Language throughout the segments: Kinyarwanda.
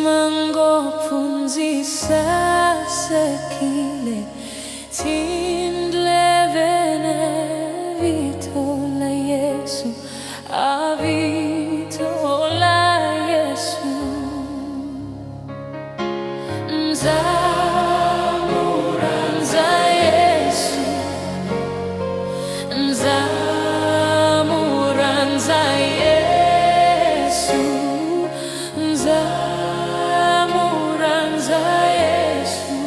Mangopumzisa sekile tindlevene vitola Yesu avitola Yesu Nzamuranza Yesu Nzamuranza Yesu Nzamuranza Yesu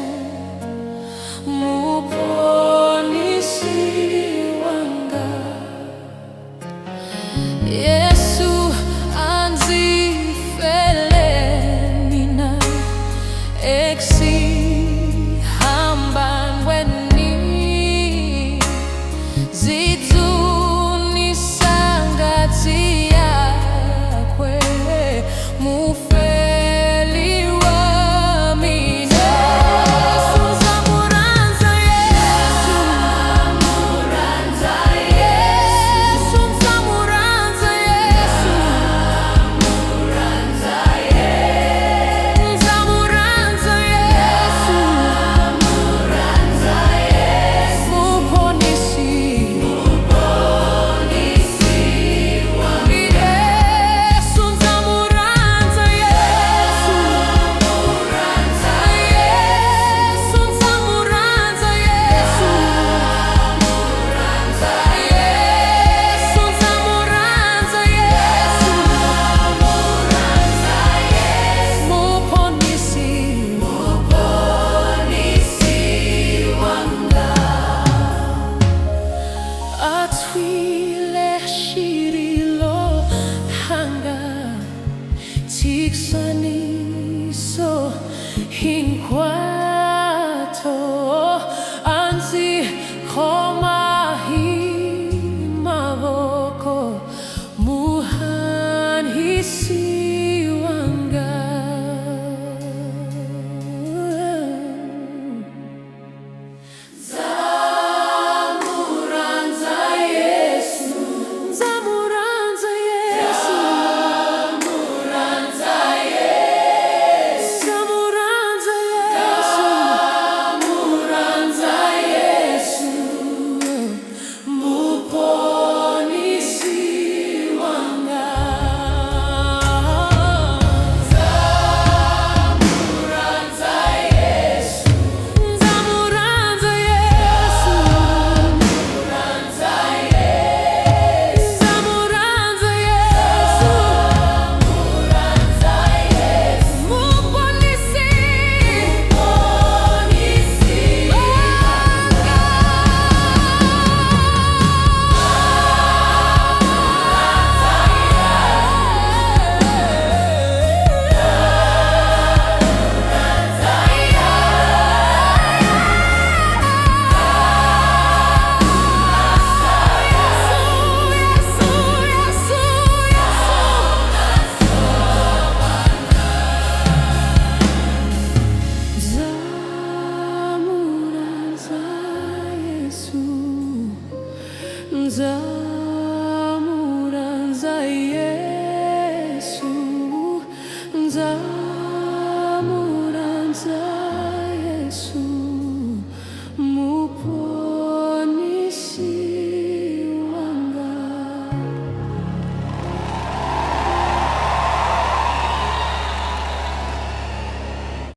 muponisi wanga Yesu anzifele mina eksihambanweni zidzunisangati yakwe mufeli wami Yesu Nzamuranza Yesu Nzamuranza Yesu Nzamuranza Yesu Nzamuranza Yesu Nzamuranza Yesu Nzamuranza Yesu muponisi wangu Yesu Nzamuranza Yesu Nzamuranza Yesu Nzamuranza Yesu Nzamuranza Yesu Nzamuranza Yesu Nzamuranza Yesu muponisi wanga atwile shirilo hanga tiksaniso hinkwato anzi komahi mavoko muhanhisi wanga Nzamuranza Yesu Nzamuranza Yesu Nzamuranza Yesu Nzamuranza Yesu Nzamuranza Yesu muponisi wanga Nzamuranza Yesu Nzamuranza Yesu Nzamuranza Yesu Nzamuranza Yesu Nzamuranza Yesu muponisi Nzamuranza Yesu